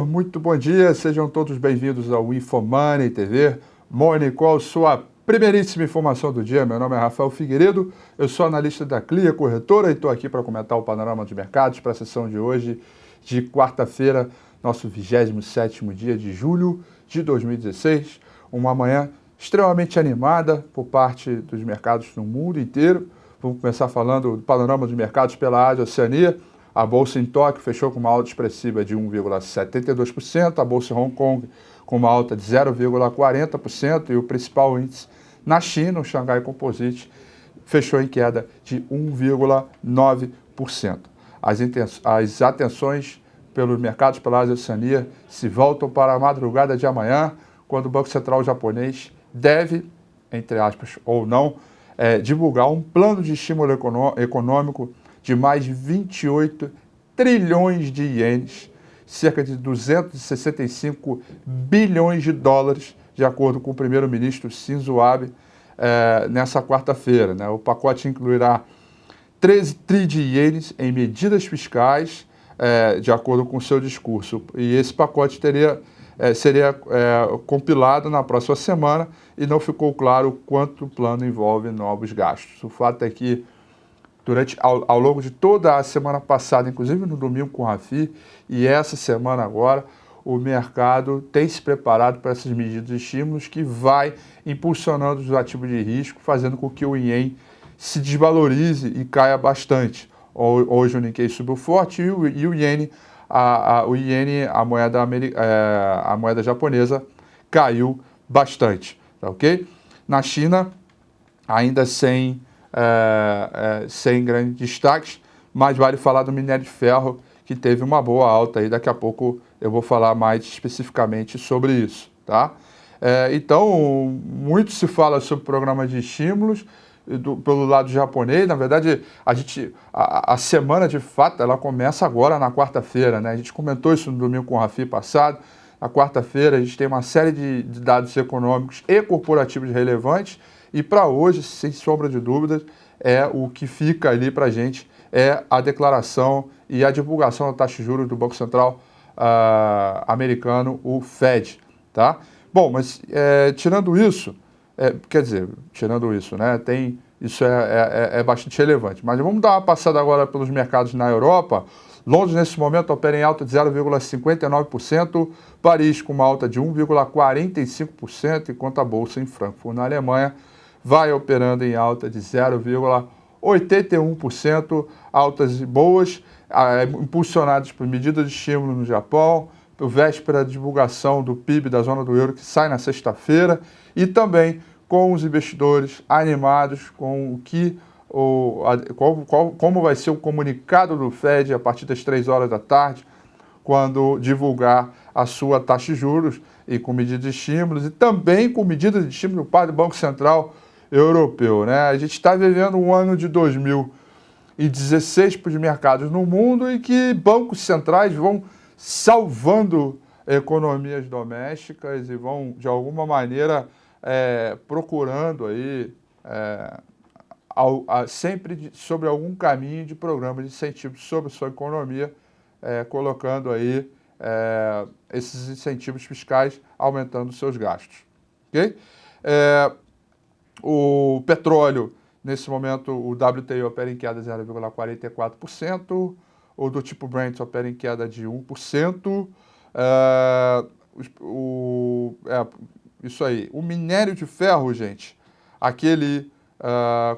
Muito bom dia, sejam todos bem-vindos ao InfoMoney TV, Money Call, sua primeiríssima informação do dia. Meu nome é Rafael Figueiredo, eu sou analista da Clear Corretora e estou aqui para comentar o panorama dos mercados para a sessão de hoje, de quarta-feira, nosso 27º dia de julho de 2016, uma manhã extremamente animada por parte dos mercados no mundo inteiro. Vamos começar falando do panorama dos mercados pela Ásia e Oceania. A Bolsa em Tóquio fechou com uma alta expressiva de 1,72%, a Bolsa em Hong Kong com uma alta de 0,40% e o principal índice na China, o Xangai Composite, fechou em queda de 1,9%. As atenções pelos mercados pela Ásia e Oceania se voltam para a madrugada de amanhã, quando o Banco Central japonês deve, entre aspas ou não, divulgar um plano de estímulo econômico de mais de 28 trilhões de ienes, cerca de 265 bilhões de dólares, de acordo com o primeiro-ministro Shinzo Abe, nessa quarta-feira, né? O pacote incluirá 13 trilhões de ienes em medidas fiscais, de acordo com o seu discurso. E esse pacote seria compilado na próxima semana e não ficou claro quanto o plano envolve novos gastos. O fato é que ao longo de toda a semana passada, inclusive no domingo com o Rafi, e essa semana agora, o mercado tem se preparado para essas medidas de estímulos que vai impulsionando os ativos de risco, fazendo com que o ien se desvalorize e caia bastante. Hoje o Nikkei subiu forte e o iene, a moeda japonesa, caiu bastante, tá ok? Na China, ainda sem grandes destaques, mas vale falar do minério de ferro, que teve uma boa alta, e daqui a pouco eu vou falar mais especificamente sobre isso, tá? Então, muito se fala sobre o programa de estímulos pelo lado japonês. Na verdade, a semana, de fato, ela começa agora na quarta-feira, né? A gente comentou isso no domingo com o Rafi passado. Na quarta-feira, a gente tem uma série de dados econômicos e corporativos relevantes, e para hoje, sem sombra de dúvidas, o que fica ali para a gente é a declaração e a divulgação da taxa de juros do Banco Central americano, o Fed, tá? Bom, mas tirando isso, né, isso é bastante relevante. Mas vamos dar uma passada agora pelos mercados na Europa. Londres, nesse momento, opera em alta de 0,59%, Paris com uma alta de 1,45%, enquanto a Bolsa em Frankfurt, na Alemanha, vai operando em alta de 0,81%, altas e boas, impulsionadas por medidas de estímulo no Japão, por véspera da divulgação do PIB da zona do euro, que sai na sexta-feira, e também com os investidores animados com como vai ser o comunicado do Fed a partir das 3 horas da tarde, quando divulgar a sua taxa de juros, e com medidas de estímulos, e também com medidas de estímulo para o Banco Central Europeu, né? A gente está vivendo um ano de 2016 para os mercados no mundo, e que bancos centrais vão salvando economias domésticas e vão, de alguma maneira, procurando aí sempre sobre algum caminho de programa de incentivo sobre sua economia, colocando aí esses incentivos fiscais, aumentando seus gastos. Ok? O petróleo, nesse momento, o WTI opera em queda de 0,44%, o do tipo Brent opera em queda de 1%, isso aí. O minério de ferro, gente, aquele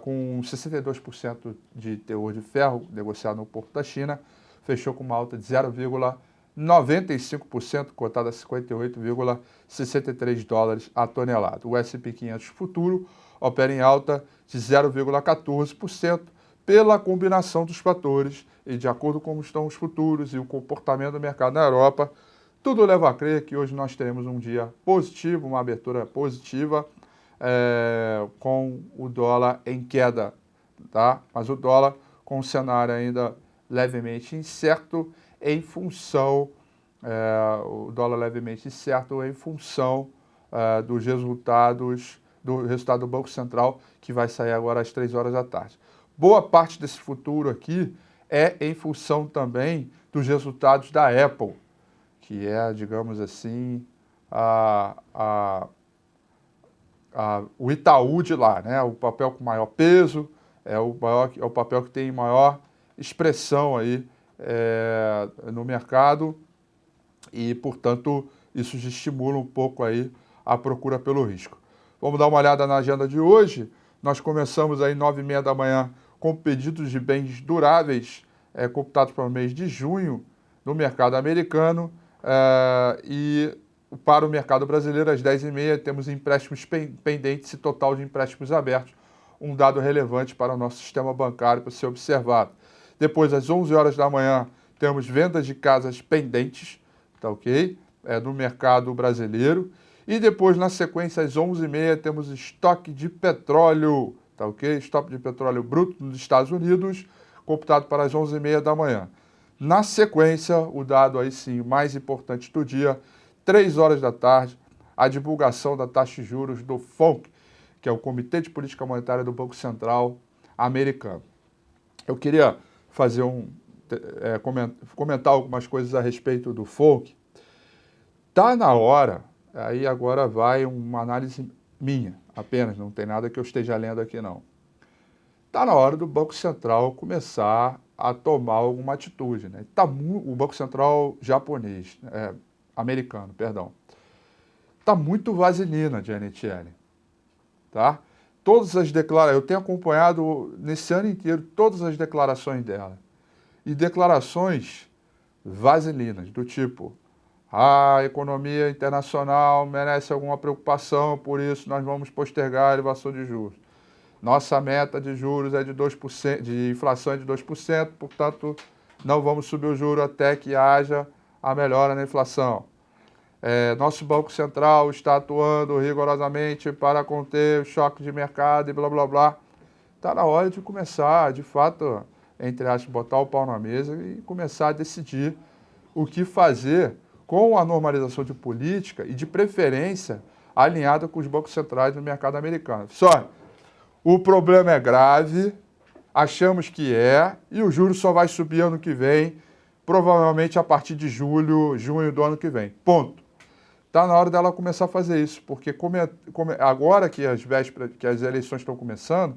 com 62% de teor de ferro, negociado no Porto da China, fechou com uma alta de 0,95%, cotada a 58,63 dólares a tonelada. O S&P 500 futuro opera em alta de 0,14%, pela combinação dos fatores, e de acordo com como estão os futuros e o comportamento do mercado na Europa, tudo leva a crer que hoje nós teremos um dia positivo, uma abertura positiva, com o dólar em queda, tá? Mas o dólar com um cenário ainda levemente incerto, em função dos resultados do resultado do Banco Central, que vai sair agora às 3 horas da tarde. Boa parte desse futuro aqui é em função também dos resultados da Apple, que é, digamos assim, o Itaú de lá, né? O papel com maior peso, é o papel que tem maior expressão aí no mercado e, portanto, isso estimula um pouco aí a procura pelo risco. Vamos dar uma olhada na agenda de hoje. Nós começamos aí 9h30 da manhã com pedidos de bens duráveis computados para o mês de junho no mercado americano e para o mercado brasileiro, às 10h30, temos empréstimos pendentes e total de empréstimos abertos, um dado relevante para o nosso sistema bancário para ser observado. Depois, às 11 horas da manhã, temos vendas de casas pendentes, tá ok? No mercado brasileiro. E depois, na sequência, às 11h30, temos estoque de petróleo, tá ok? Estoque de petróleo bruto nos Estados Unidos, computado para as 11h30 da manhã. Na sequência, o dado aí sim mais importante do dia, 3 horas da tarde, a divulgação da taxa de juros do FONC, que é o Comitê de Política Monetária do Banco Central americano. Eu queria fazer comentar algumas coisas a respeito do FONC. Está na hora, aí agora vai uma análise minha apenas, não tem nada que eu esteja lendo aqui não. Está na hora do Banco Central começar a tomar alguma atitude, né? O Banco Central japonês, americano, perdão. Está muito vaselina, Janet Yellen, tá? Todas as declarações, eu tenho acompanhado nesse ano inteiro todas as declarações dela. E declarações vaselinas, do tipo, a economia internacional merece alguma preocupação, por isso nós vamos postergar a elevação de juros. Nossa meta de juros é de 2%, de inflação é de 2%, portanto, não vamos subir o juro até que haja a melhora na inflação. Nosso Banco Central está atuando rigorosamente para conter o choque de mercado e blá, blá, blá. Está na hora de começar, de fato, entre aspas, botar o pau na mesa e começar a decidir o que fazer com a normalização de política e, de preferência, alinhada com os bancos centrais no mercado americano. Só, o problema é grave, achamos que e o juro só vai subir ano que vem, provavelmente a partir de junho do ano que vem. Ponto. Está na hora dela começar a fazer isso, porque agora que as eleições estão começando,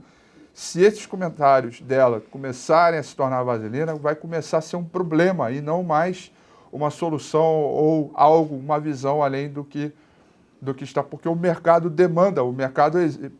se esses comentários dela começarem a se tornar vaselina, vai começar a ser um problema e não mais uma solução ou algo, uma visão além do que está, porque o mercado demanda, o mercado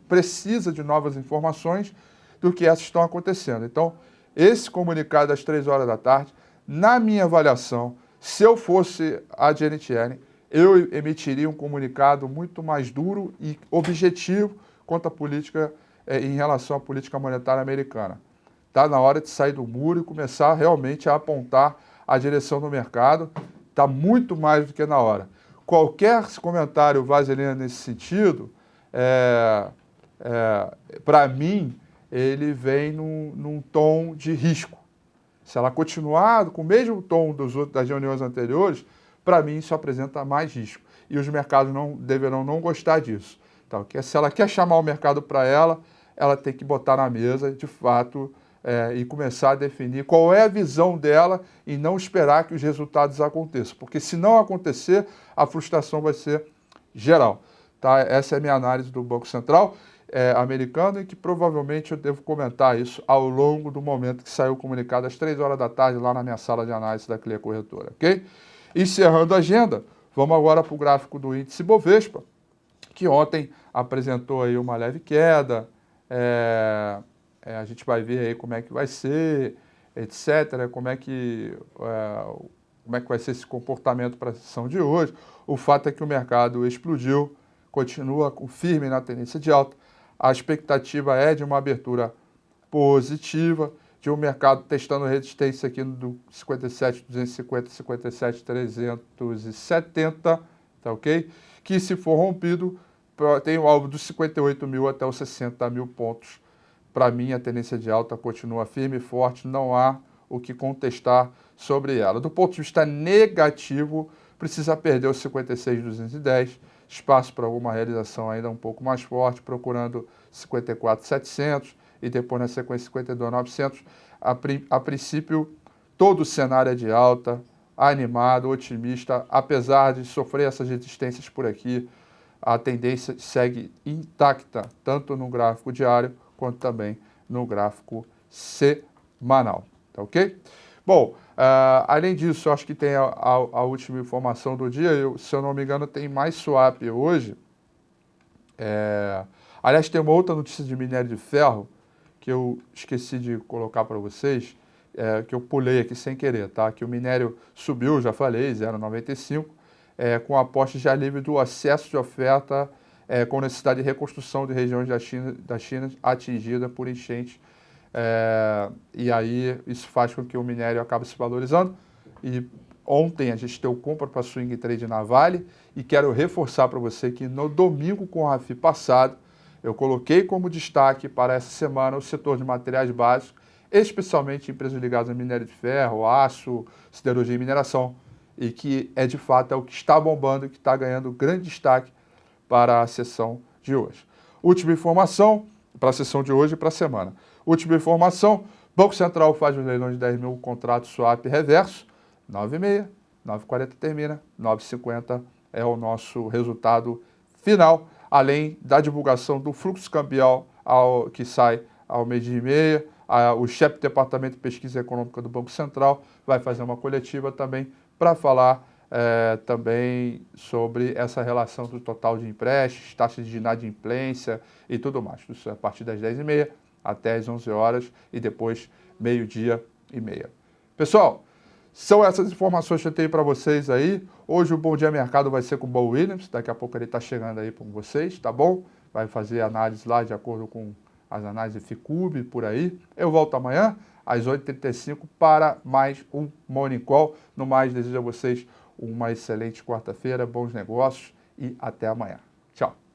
precisa de novas informações do que essas estão acontecendo. Então, esse comunicado às 3 horas da tarde, na minha avaliação, se eu fosse a Janet Yellen, eu emitiria um comunicado muito mais duro e objetivo quanto à política, em relação à política monetária americana. Está na hora de sair do muro e começar realmente a apontar a direção do mercado. Está muito mais do que na hora. Qualquer comentário vaselina nesse sentido, para mim, ele vem num tom de risco. Se ela continuar com o mesmo tom das reuniões anteriores, para mim isso apresenta mais risco. E os mercados deverão não gostar disso. Então, se ela quer chamar o mercado para ela tem que botar na mesa, de fato, e começar a definir qual é a visão dela e não esperar que os resultados aconteçam. Porque se não acontecer, a frustração vai ser geral. Tá? Essa é a minha análise do Banco Central americano e que provavelmente eu devo comentar isso ao longo do momento que saiu o comunicado às 3 horas da tarde lá na minha sala de análise da Clear Corretora, ok? Encerrando a agenda, vamos agora para o gráfico do índice Bovespa, que ontem apresentou aí uma leve queda, a gente vai ver aí como é que vai ser, etc., como é que vai ser esse comportamento para a sessão de hoje. O fato é que o mercado explodiu, continua firme na tendência de alta, a expectativa é de uma abertura positiva, de um mercado testando resistência aqui do 57.250, 57.370, tá ok? Que se for rompido, tem o alvo dos 58 mil até os 60 mil pontos. Para mim, a tendência de alta continua firme e forte, não há o que contestar sobre ela. Do ponto de vista negativo, precisa perder os 56.210, espaço para alguma realização ainda um pouco mais forte, procurando 54.700 e depois na sequência 52.900. A princípio, todo o cenário é de alta, animado, otimista, apesar de sofrer essas resistências por aqui, a tendência segue intacta, tanto no gráfico diário quanto também no gráfico semanal, tá ok? Bom, além disso, eu acho que tem a última informação do dia, se eu não me engano, tem mais swap hoje. Aliás, tem uma outra notícia de minério de ferro que eu esqueci de colocar para vocês, que eu pulei aqui sem querer, tá? Que o minério subiu, já falei, 0,95, com apostas de alívio do excesso de oferta, com necessidade de reconstrução de regiões da China atingida por enchentes. E aí isso faz com que o minério acabe se valorizando. E ontem a gente deu compra para swing trade na Vale e quero reforçar para você que no domingo com o RAFI passado eu coloquei como destaque para essa semana o setor de materiais básicos, especialmente empresas ligadas a minério de ferro, aço, siderurgia e mineração, e que de fato é o que está bombando e que está ganhando grande destaque para a sessão de hoje. Última informação para a sessão de hoje e para a semana. Última informação, Banco Central faz os leilões de 10 mil contratos swap reverso, 9,6, 9,40 termina, 9,50 é o nosso resultado final, além da divulgação do fluxo cambial que sai ao meio-dia e meia. O chefe do Departamento de Pesquisa Econômica do Banco Central vai fazer uma coletiva também para falar também sobre essa relação do total de empréstimos, taxa de inadimplência e tudo mais. Isso a partir das 10h30 até as 11 horas e depois meio-dia e meia. Pessoal, são essas informações que eu tenho para vocês aí. Hoje o Bom Dia Mercado vai ser com o Bo Williams, daqui a pouco ele está chegando aí com vocês, tá bom? Vai fazer análise lá de acordo com as análises Ficub, por aí. Eu volto amanhã às 8h35 para mais um Morning Call. No mais, desejo a vocês uma excelente quarta-feira, bons negócios e até amanhã. Tchau!